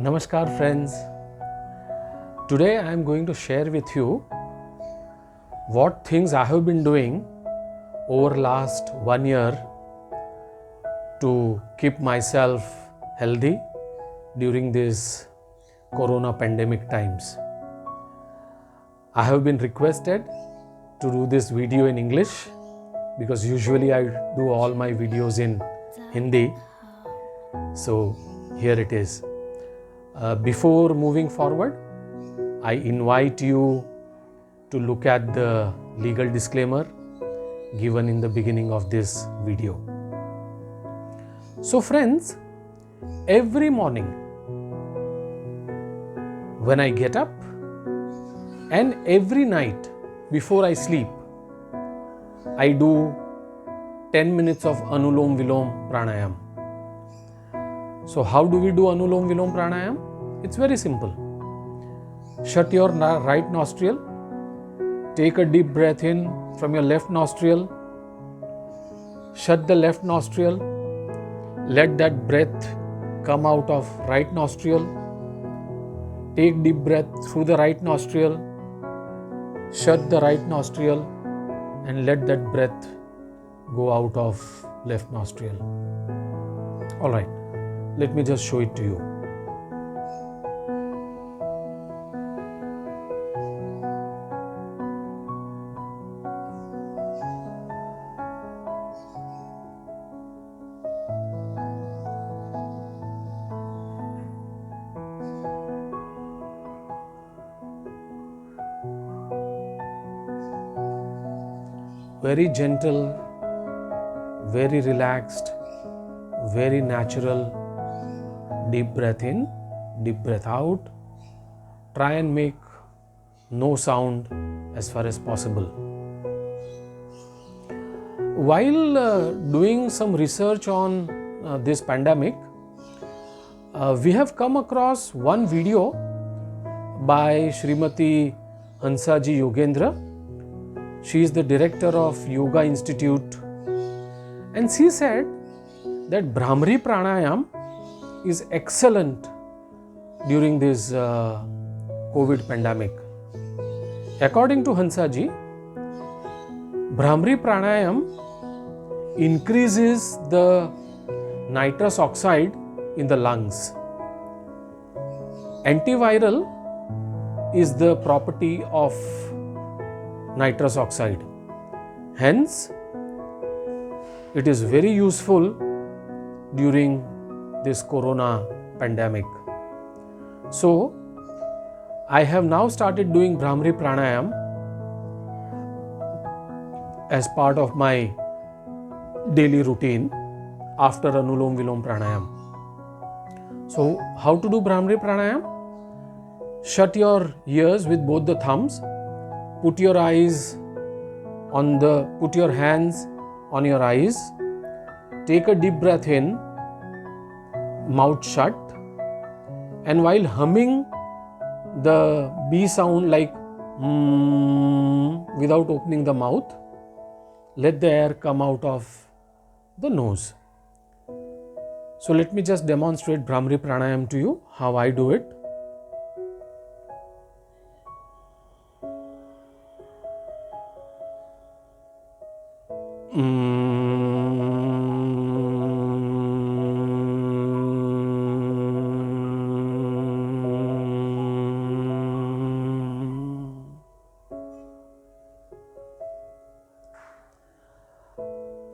Namaskar friends. Today I am going to share with you what things I have been doing over last 1 year to keep myself healthy during these corona pandemic times. I have been requested to do this video in English because usually I do all my videos in Hindi. So here it is. Before moving forward, I invite you to look at the legal disclaimer given in the beginning of this video. So friends, every morning when I get up and every night before I sleep, I do 10 minutes of Anulom Vilom Pranayam. So how do we do Anulom Vilom Pranayam? It's very simple. Shut your right nostril, take a deep breath in from your left nostril, shut the left nostril, let that breath come out of right nostril, take deep breath through the right nostril, shut the right nostril and let that breath go out of left nostril. Alright, let me just show it to you. Very gentle, very relaxed, very natural. Deep breath in, deep breath out. Try and make no sound as far as possible. While doing some research on this pandemic, we have come across one video by Srimati Hansaji Yogendra. She is the director of Yoga Institute, and she said that Bhramari Pranayam is excellent during this COVID pandemic. According to Hansaji, Bhramari Pranayam increases the nitrous oxide in the lungs. Antiviral is the property of nitrous oxide. Hence, it is very useful during this corona pandemic. So, I have now started doing Bhramari Pranayam as part of my daily routine after Anulom Vilom Pranayam. So, how to do Bhramari Pranayam? Shut your ears with both the thumbs. Put your hands on your eyes. Take a deep breath in, mouth shut, and while humming the B sound like without opening the mouth, let the air come out of the nose. So let me just demonstrate Bhramari Pranayam to you, how I do it.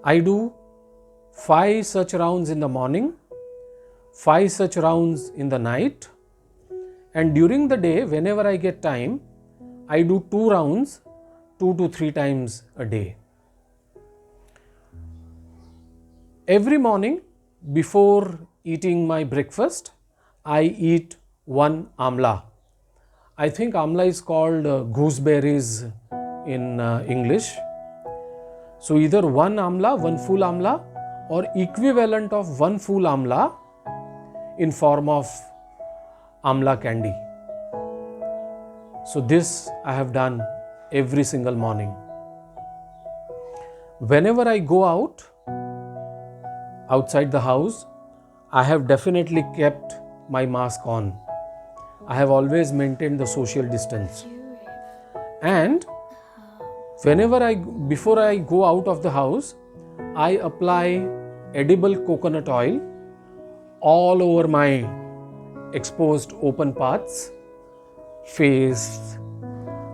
I do 5 such rounds in the morning, 5 such rounds in the night, and during the day, whenever I get time, I do 2 rounds 2 to 3 times a day. Every morning before eating my breakfast, I eat 1 amla. I think amla is called gooseberries in English. So either 1 amla, 1 full amla, or equivalent of 1 full amla in form of amla candy. So this I have done every single morning. Whenever I go outside the house, I have definitely kept my mask on. I have always maintained the social distance. And before I go out of the house, I apply edible coconut oil all over my exposed open parts, face,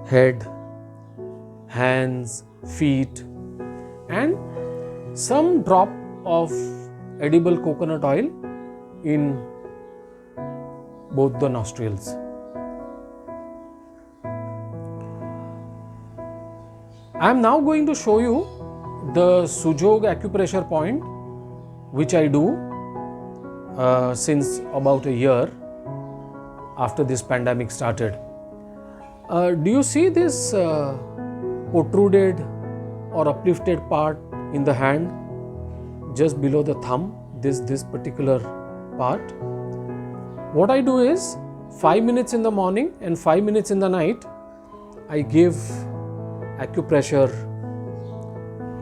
head, hands, feet, and some drop of edible coconut oil in both the nostrils. I am now going to show you the Sujog acupressure point, which I do since about a year after this pandemic started. Do you see this protruded or uplifted part in the hand just below the thumb, this particular part? What I do is 5 minutes in the morning and 5 minutes in the night, I give acupressure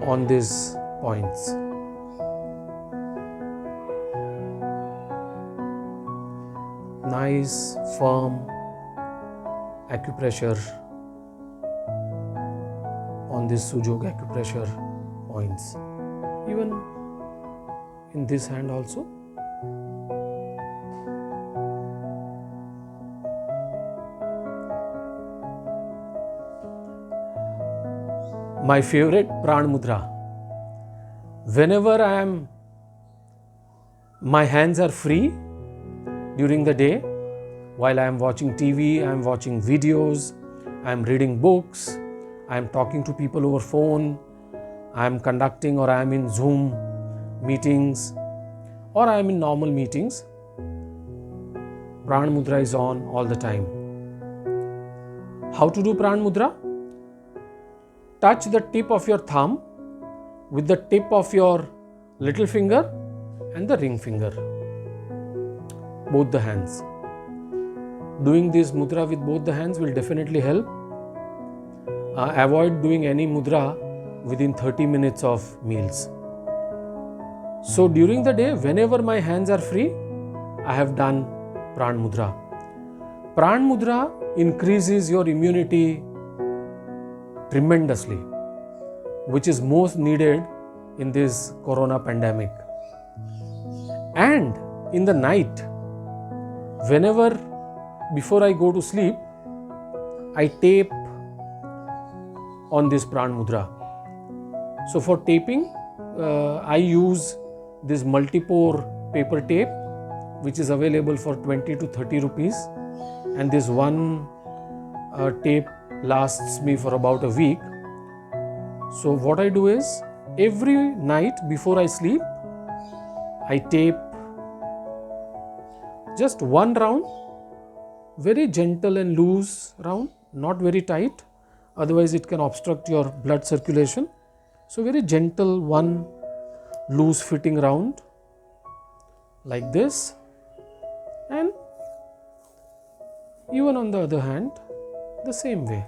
on these points. Nice, firm acupressure on this Sujog acupressure points. Even in this hand also. My favorite Pran Mudra. Whenever my hands are free during the day, while I am watching TV, I am watching videos, I am reading books, I am talking to people over phone, I am conducting or I am in Zoom meetings or I am in normal meetings, Pran Mudra is on all the time. How to do Pran Mudra? Touch the tip of your thumb with the tip of your little finger and the ring finger, both the hands. Doing this mudra with both the hands will definitely help. Avoid doing any mudra within 30 minutes of meals. So during the day, whenever my hands are free, I have done Pran Mudra. Pran Mudra increases your immunity tremendously, which is most needed in this corona pandemic. And in the night, before I go to sleep, I tape on this Pran Mudra. So for taping, I use this multi-pore paper tape, which is available for 20 to 30 rupees. And this one tape lasts me for about a week. So what I do is, every night before I sleep, I tape just one round, very gentle and loose round, not very tight, otherwise it can obstruct your blood circulation. So very gentle, one loose fitting round like this, and even on the other hand, the same way.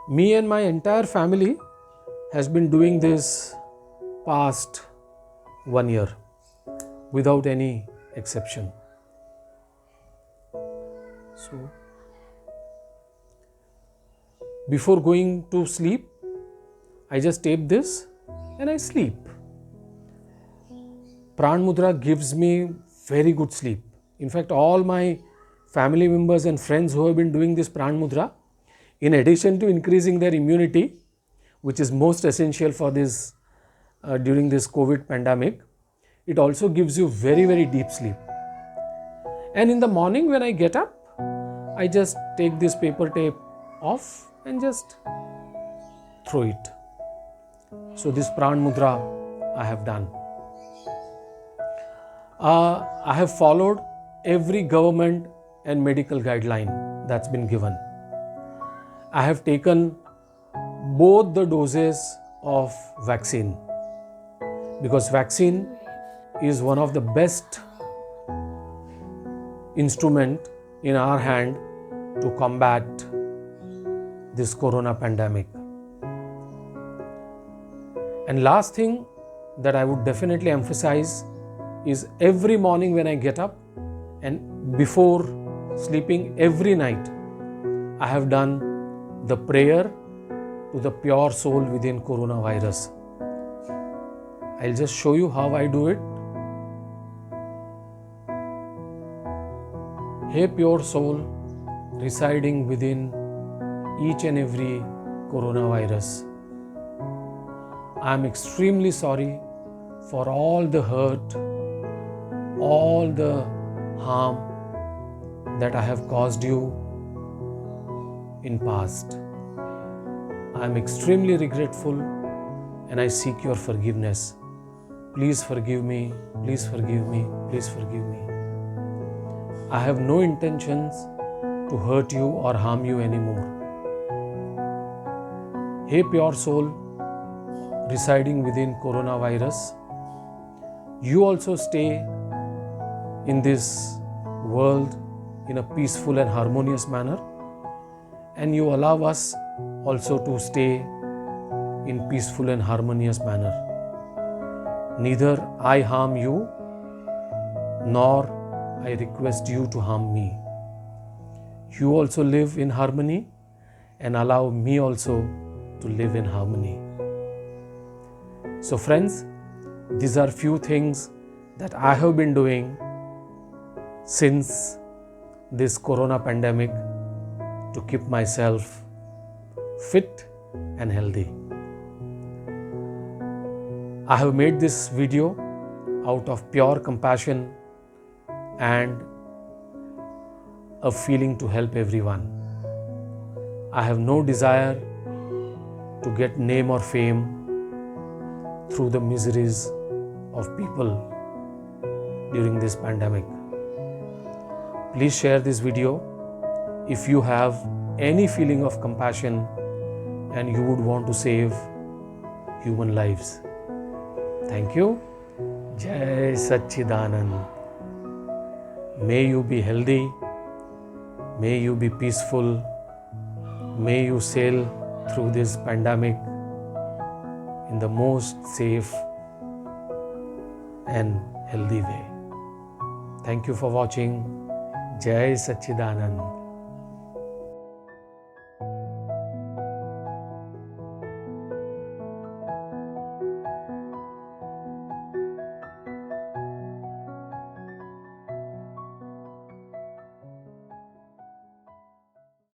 Me and my entire family has been doing this past 1 year without any exception. So, before going to sleep, I just tape this and I sleep. Pran Mudra gives me very good sleep. In fact, all my family members and friends who have been doing this Pran Mudra, in addition to increasing their immunity, which is most essential for this during this COVID pandemic, it also gives you very, very deep sleep. And in the morning when I get up, I just take this paper tape off and just throw it. So this Pran Mudra I have done. I have followed every government and medical guideline that's been given. I have taken both the doses of vaccine, because vaccine is one of the best instrument in our hand to combat this corona pandemic. And last thing that I would definitely emphasize is every morning when I get up and before sleeping every night, I have done the prayer to the pure soul within coronavirus. I'll just show you how I do it. Hey pure soul residing within each and every coronavirus, I am extremely sorry for all the hurt, all the harm that I have caused you in past. I am extremely regretful and I seek your forgiveness. Please forgive me, please forgive me, please forgive me. I have no intentions to hurt you or harm you anymore. Hey pure soul residing within coronavirus, you also stay in this world in a peaceful and harmonious manner, and you allow us also to stay in peaceful and harmonious manner. Neither I harm you nor I request you to harm me. You also live in harmony and allow me also to live in harmony. So friends, these are few things that I have been doing since this corona pandemic to keep myself fit and healthy. I have made this video out of pure compassion and a feeling to help everyone. I have no desire to get name or fame through the miseries of people during this pandemic. Please share this video if you have any feeling of compassion and you would want to save human lives. Thank you. Jai Satchidanand. May you be healthy. May you be peaceful. May you sail through this pandemic in the most safe and healthy way. Thank you for watching. Jai Satchidanand.